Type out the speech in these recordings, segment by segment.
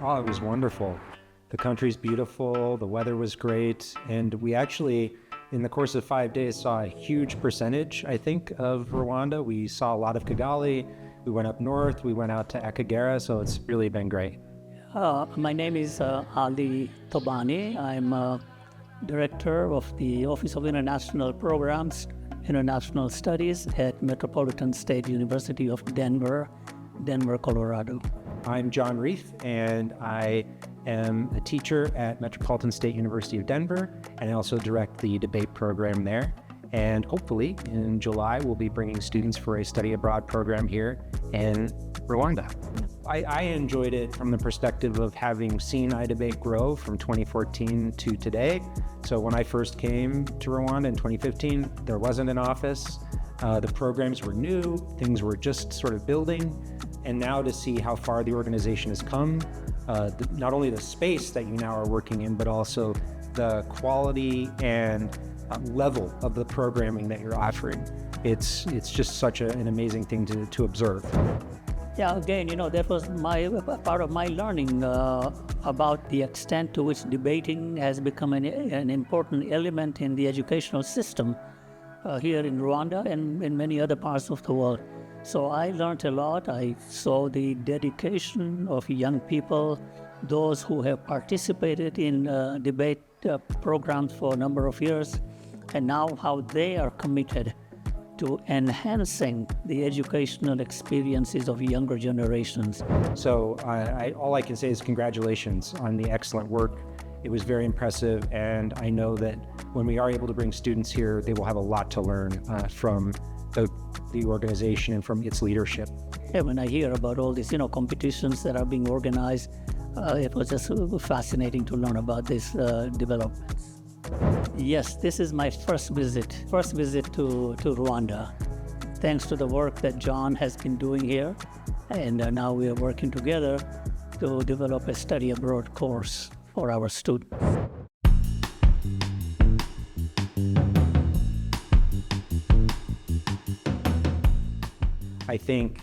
Oh, it was wonderful. The country's beautiful, the weather was great, and we actually, in the course of 5 days, saw a huge percentage, I think, of Rwanda. We saw a lot of Kigali, we went up north, we went out to Akagera, so it's really been great. My name is Ali Thobhani. I'm Director of the Office of International Programs, International Studies at Metropolitan State University of Denver, Colorado. I'm John Reef, and I am a teacher at Metropolitan State University of Denver, and I also direct the debate program there. And hopefully in July, we'll be bringing students for a study abroad program here in Rwanda. I enjoyed it from the perspective of having seen iDebate grow from 2014 to today. So when I first came to Rwanda in 2015, there wasn't an office. The programs were new, things were just sort of building. And now to see how far the organization has come, not only the space that you now are working in, but also the quality and level of the programming that you're offering. It's just such an amazing thing to observe. Yeah, again, that was part of my learning about the extent to which debating has become an important element in the educational system here in Rwanda and in many other parts of the world. So I learned a lot. I saw the dedication of young people, those who have participated in debate programs for a number of years, and now how they are committed to enhancing the educational experiences of younger generations. So all I can say is congratulations on the excellent work. It was very impressive, and I know that when we are able to bring students here, they will have a lot to learn from the organization and from its leadership. Yeah, when I hear about all these, competitions that are being organized, it was just fascinating to learn about these developments. Yes, this is my first visit to Rwanda. Thanks to the work that John has been doing here, and now we are working together to develop a study abroad course for our students. I think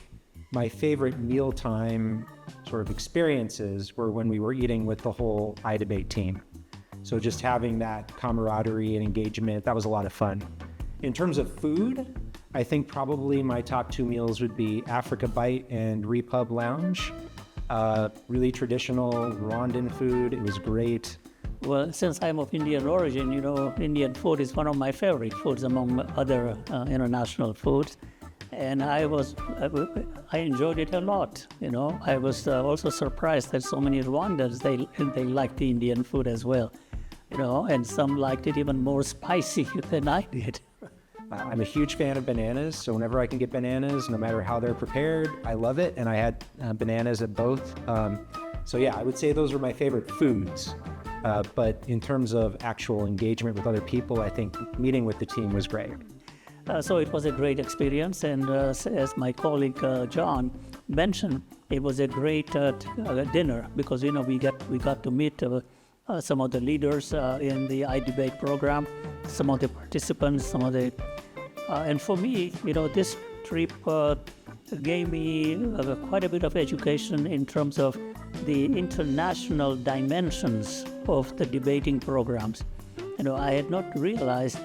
my favorite mealtime sort of experiences were when we were eating with the whole iDebate team. So just having that camaraderie and engagement, that was a lot of fun. In terms of food, I think probably my top two meals would be Africa Bite and Repub Lounge. Really traditional Rwandan food, it was great. Well, since I'm of Indian origin, Indian food is one of my favorite foods among other international foods. And I enjoyed it a lot. I was also surprised that so many Rwandans, they liked the Indian food as well. And some liked it even more spicy than I did. I'm a huge fan of bananas, so whenever I can get bananas, no matter how they're prepared, I love it. And I had bananas at both. So yeah, I would say those were my favorite foods. But in terms of actual engagement with other people, I think meeting with the team was great. So it was a great experience, and as my colleague John mentioned, it was a great dinner because we got to meet some of the leaders in the iDebate program, some of the participants, and for me, this trip gave me quite a bit of education in terms of the international dimensions of the debating programs. I had not realized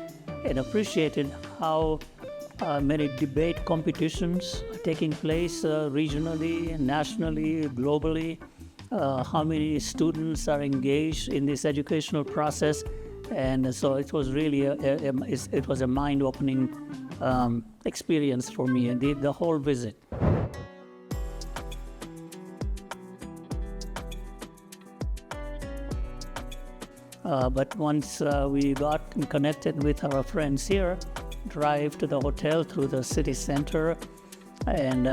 and appreciated how many debate competitions are taking place regionally, nationally, globally, how many students are engaged in this educational process. And so it was really it was a mind-opening experience for me, and the whole visit. But once we got connected with our friends here, drive to the hotel through the city center, and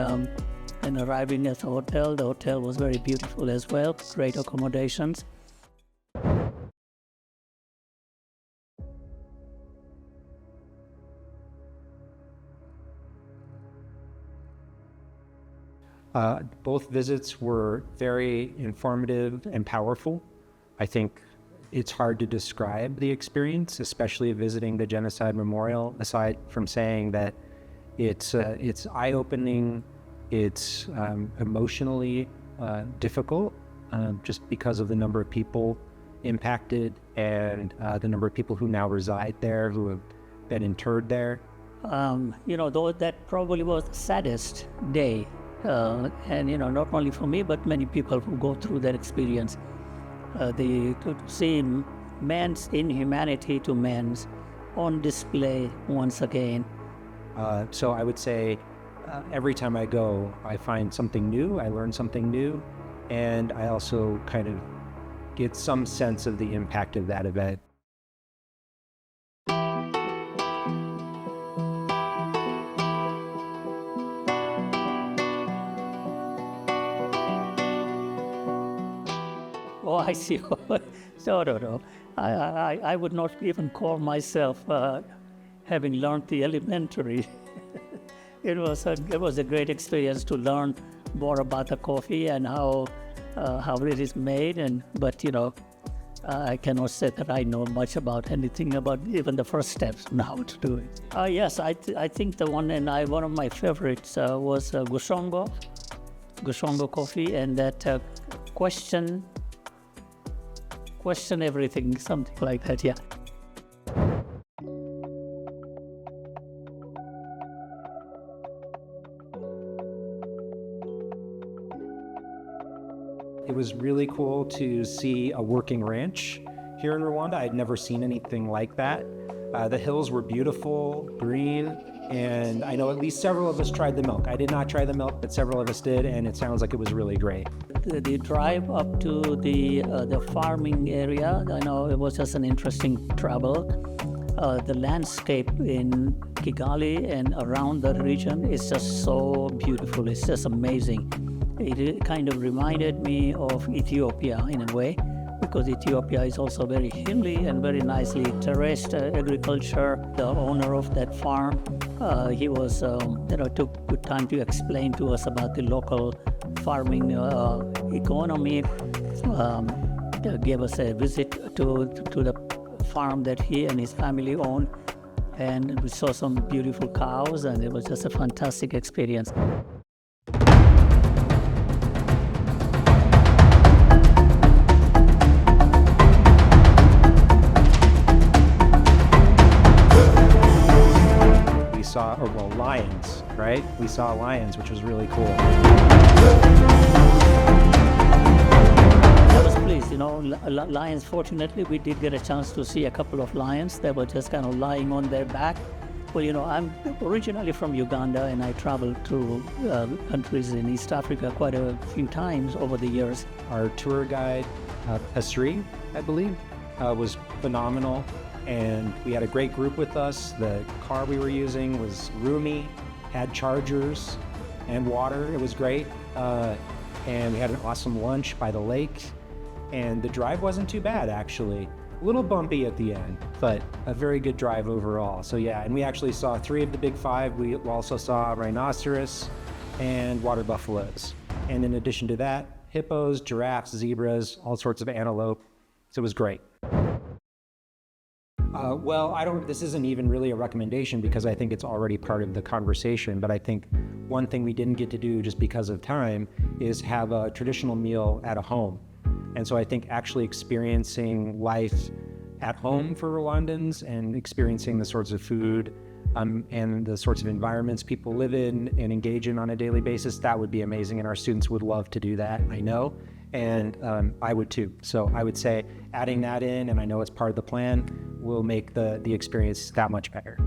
arriving at the hotel was very beautiful as well, great accommodations. Both visits were very informative and powerful. I think it's hard to describe the experience, especially visiting the Genocide Memorial, aside from saying that it's eye-opening, it's emotionally difficult, just because of the number of people impacted and the number of people who now reside there, who have been interred there. Though that probably was the saddest day. And, not only for me, but many people who go through that experience. To see man's inhumanity to man's on display once again. So I would say every time I go, I find something new, I learn something new, and I also kind of get some sense of the impact of that event. Oh, I see. No. I would not even call myself having learned the elementary. It was a great experience to learn more about the coffee and how it is made. But I cannot say that I know much about anything about even the first steps on how to do it. Yes, I think the one of my favorites was Gushongo coffee, and that question everything, something like that. Yeah. It was really cool to see a working ranch here in Rwanda. I'd never seen anything like that. The hills were beautiful, green, and I know at least several of us tried the milk. I did not try the milk, but several of us did, and it sounds like it was really great. The drive up to the farming area, I know it was just an interesting travel. The landscape in Kigali and around the region is just so beautiful. It's just amazing. It kind of reminded me of Ethiopia in a way, because Ethiopia is also very hilly and very nicely terraced agriculture. The owner of that farm, he was, took good time to explain to us about the local farming economy. Gave us a visit to the farm that he and his family own, and we saw some beautiful cows, and it was just a fantastic experience. Lions, right? We saw lions, which was really cool. I was pleased, lions, fortunately, we did get a chance to see a couple of lions that were just kind of lying on their back. Well, I'm originally from Uganda, and I traveled to countries in East Africa quite a few times over the years. Our tour guide, Pasri, I believe, was phenomenal. And we had a great group with us. The car we were using was roomy, had chargers and water. It was great. And we had an awesome lunch by the lake. And the drive wasn't too bad, actually. A little bumpy at the end, but a very good drive overall. So yeah, and we actually saw 3 of the big 5. We also saw rhinoceros and water buffaloes. And in addition to that, hippos, giraffes, zebras, all sorts of antelope. So it was great. This isn't even really a recommendation because I think it's already part of the conversation, but I think one thing we didn't get to do just because of time is have a traditional meal at a home. And so I think actually experiencing life at home for Rwandans and experiencing the sorts of food and the sorts of environments people live in and engage in on a daily basis, that would be amazing. And our students would love to do that, I know. And I would too. So I would say adding that in, and I know it's part of the plan, will make the experience that much better.